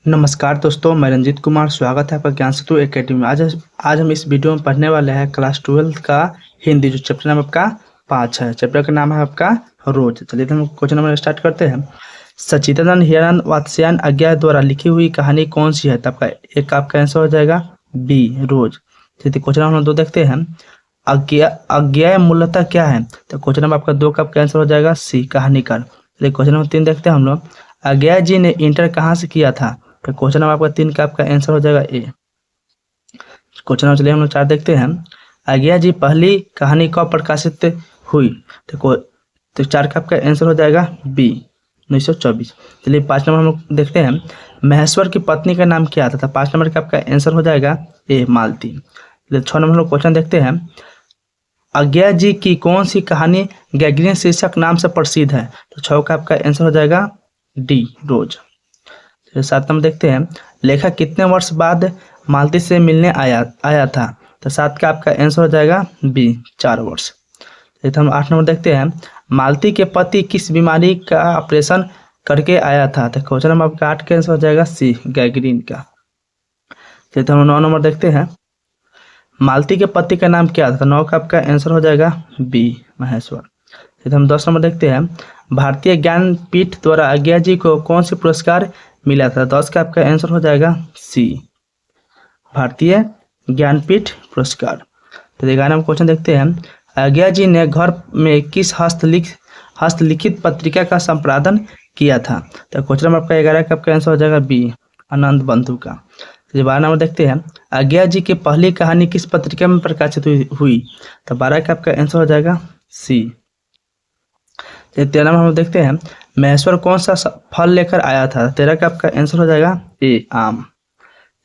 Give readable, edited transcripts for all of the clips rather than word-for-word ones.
नमस्कार दोस्तों, मैं रंजीत कुमार। स्वागत है आपका ज्ञान सेतु एकेडमी में। आज हम इस वीडियो में पढ़ने वाले हैं क्लास 12 का हिंदी, जो चैप्टर नंबर आपका 5 है। चैप्टर का नाम है आपका रोज। चलिए हम क्वेश्चन नंबर स्टार्ट करते हैं। सच्चिदानंद हीरानंद वात्स्यायन अज्ञा द्वारा लिखी हुई कहानी कौन सी है? तो आपका आंसर हो जाएगा बी, रोज। चलिए क्वेश्चन नंबर 2 देखते हैं। अज्ञेय मूलतः क्या है? तो क्वेश्चन नंबर आपका 2 का आपका आंसर हो जाएगा सी, कहानीकार। चलिए क्वेश्चन नंबर 3 देखते हैं हम लोग। अज्ञा जी ने इंटर कहाँ से किया था? तो क्वेश्चन नंबर आपका 3 का आपका आंसर हो जाएगा ए। क्वेश्चन नंबर चलिए हम लोग 4 देखते हैं। अज्ञा जी पहली कहानी कब प्रकाशित हुई? तो 4 का आपका आंसर हो जाएगा बी, 1924। चलिए 5 नंबर हम लोग देखते हैं। महेश्वर की पत्नी का नाम क्या था? तो 5 नंबर का आपका आंसर हो जाएगा ए, मालती। 6 नंबर हम लोग क्वेश्चन देखते हैं। अज्ञा जी की कौन सी कहानी गैग्रीन शीर्षक नाम से प्रसिद्ध है? तो 6 का आपका आंसर हो जाएगा डी, रोज। 7 नंबर देखते हैं। लेखक कितने वर्ष बाद मालती से मिलने आया था? तो 7 का आपका आंसर हो जाएगा बी, 4 वर्ष। तो हम 8 नंबर देखते हैं। मालती के पति किस बीमारी का ऑपरेशन करके आया था? तो क्वेश्चन नंबर आपका 8 का आंसर हो जाएगा सी, गैग्रीन का। तो हम 9 नंबर देखते हैं। मालती के पति का नाम क्या था? तो 9 का आपका आंसर हो जाएगा बी, महेश्वर। तो हम 10 नंबर देखते हैं। भारतीय ज्ञानपीठ द्वारा अज्ञा जी को कौन से पुरस्कार मिला था? 10 का आपका आंसर हो जाएगा सी, भारतीय ज्ञानपीठ पुरस्कार। तो 11 नंबर क्वेश्चन देखते हैं। अज्ञा जी ने घर में किस हस्तलिखित पत्रिका का संपादन किया था? तो क्वेश्चन नंबर आपका 11 का आपका आंसर हो जाएगा बी, आनंद बंधु का। तो 12 नंबर देखते हैं। अज्ञा जी की पहली कहानी किस पत्रिका में प्रकाशित हुई? तो 12 का आपका आंसर हो जाएगा सी। 13 नंबर हम देखते हैं। महेश्वर कौन सा फल लेकर आया था? 13 का आपका आंसर हो जाएगा ए, आम।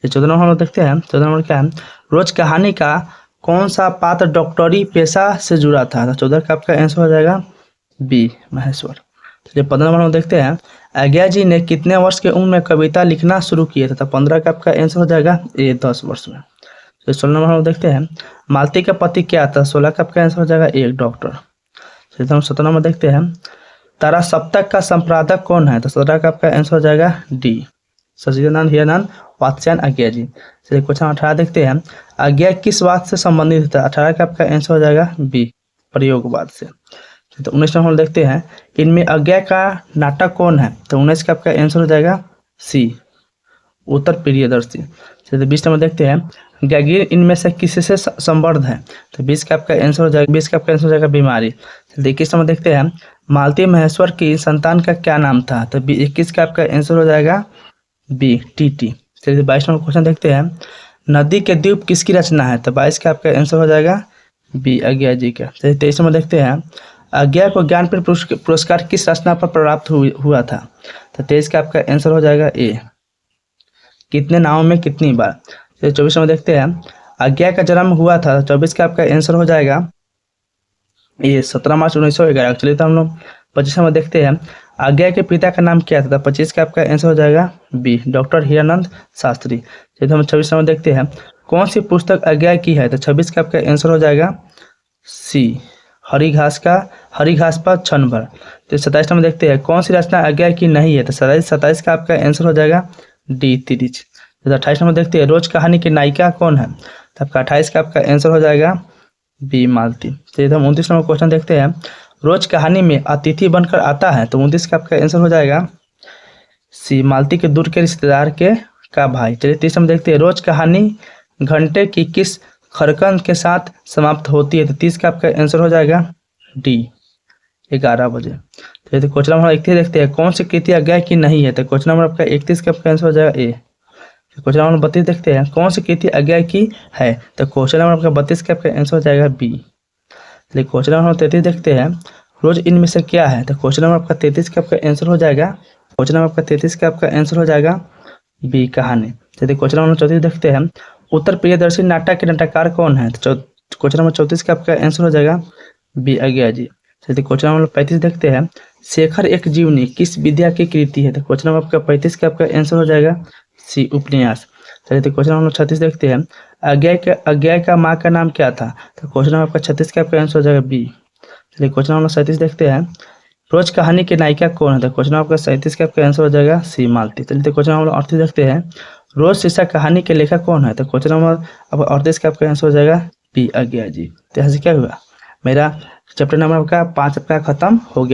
14 नंबर हम देखते हैं। 14 नंबर क्या है? रोज कहानी का कौन सा पात्र डॉक्टरी पेशा से जुड़ा था? तो 14 का आपका आंसर हो जाएगा बी, महेश्वर। चलिए 15 नंबर हम देखते हैं। अज्ञा जी ने कितने वर्ष की उम्र में कविता लिखना शुरू किया था? तो 15 का आपका आंसर हो जाएगा ए, 10 वर्ष में। तो 16 नंबर हम देखते हैं। मालती का पति क्या था? 16 का आपका आंसर हो जाएगा एक, डॉक्टर। हम 17 नंबर देखते हैं। तारा सप्तक का संपादक कौन है? तो 17 का आपका आंसर हो जाएगा डी, सच्चिदानंद हीरानंद वात्स्यायन अज्ञा जी। चलिए क्वेश्चन 18 देखते हैं। अज्ञा किस बात से संबंधित था? 18 का आपका आंसर हो जाएगा बी, प्रयोगवाद से। तो 19 नंबर देखते हैं। इनमें अज्ञा का नाटक कौन है? तो 19 का आपका आंसर हो जाएगा सी, उत्तर प्रियदर्शी। चलिए 20 नंबर देखते हैं। गैग्रीन इनमें से किससे संबद्ध है? तो 20 का आपका आंसर हो जाएगा, 20 का आपका आंसर हो जाएगा बीमारी। चलिए 21 नंबर देखते हैं। मालती महेश्वर की संतान का क्या नाम था? तो 21 का आपका आंसर हो जाएगा बी, टीटी। चलिए 22 नंबर क्वेश्चन देखते हैं। नदी के द्वीप किसकी रचना है? तो 22 का आपका आंसर हो जाएगा बी, अज्ञा जी का। चलिए 23 नंबर देखते हैं। अज्ञा को ज्ञानपीठ पुरस्कार किस रचना पर प्राप्त हुआ था? तो 23 का आपका आंसर हो जाएगा ए, कितने नावों में कितनी बार। चलिए 24 नंबर देखते हैं। अज्ञा का जन्म हुआ था? 24 का आपका आंसर हो जाएगा ये 17 मार्च 1911। चलिए तो हम लोग 25 नंबर देखते हैं। अज्ञा के पिता का नाम क्या था? 25 का आपका आंसर हो जाएगा बी, डॉक्टर हीरानंद शास्त्री। चलिए तो हम 26 नंबर देखते हैं। कौन सी पुस्तक अज्ञा की है? तो 26 का आपका आंसर हो जाएगा सी, हरी घास पर क्षण भर। तो 27 नंबर देखते हैं। कौन सी रचना अज्ञा की नहीं है? तो 27 का आपका आंसर हो जाएगा डी, तिरिच। तो 28 नंबर देखते हैं। रोज कहानी की नायिका कौन है? तो आपका 28 का आपका आंसर हो जाएगा बी, मालती। चलिए तो हम 29 नंबर क्वेश्चन देखते हैं। रोज कहानी में अतिथि बनकर आता है? तो 29 का आपका आंसर हो जाएगा सी, मालती के दूर के रिश्तेदार का भाई। चलिए 30 नंबर देखते हैं। रोज कहानी घंटे की किस खड़कन के साथ समाप्त होती है? तो 30 का आपका आंसर हो जाएगा डी, 11 बजे। तो क्वेश्चन नंबर 31 देखते हैं। कौन सी कृति अज्ञा की नहीं है? तो क्वेश्चन नंबर आपका 31 का आपका आंसर हो जाएगा ए। क्वेश्चन नंबर 32 देखते हैं। कौन सी कृति अज्ञा की है? तो क्वेश्चन नंबर आपका 32 का आपका आंसर हो जाएगा बी। चलिए क्वेश्चन नंबर 33 देखते हैं। रोज इनमें से क्या है? तो क्वेश्चन नंबर आपका 33 का आपका आंसर हो जाएगा, क्वेश्चन नंबर आपका 33 का आपका आंसर हो जाएगा बी, कहानी। चलिए क्वेश्चन नंबर 34 देखते हैं। उत्तर प्रियदर्शी नाटक के नाटककार कौन है? तो क्वेश्चन नंबर 34 का आपका आंसर हो जाएगा बी, अज्ञा जी। चलिए क्वेश्चन नंबर 35 देखते हैं। शेखर एक जीवनी किस विद्या की कृति है? तो क्वेश्चन नंबर आपका 35 का आपका आंसर हो जाएगा सी, उपन्यास। चलिए तो क्वेश्चन नंबर 36 देखते हैं। अज्ञा का माँ का नाम क्या था? तो क्वेश्चन नंबर आपका 36 का आपका आंसर हो जाएगा बी। चलिए क्वेश्चन नंबर 37 देखते हैं। रोज कहानी की नायिका कौन है? तो क्वेश्चन आपका 37 का आपका आंसर हो जाएगा सी मालती। चलिए तो क्वेश्चन नंबर 38 देखते हैं। रोज शीशा कहानी के लेखक कौन है? तो क्वेश्चन नंबर अब 38 का आपका आंसर हो जाएगा पी अज्ञा जी। तो यहाँ से क्या हुआ, मेरा चैप्टर नंबर का 5 आपका खत्म हो गया।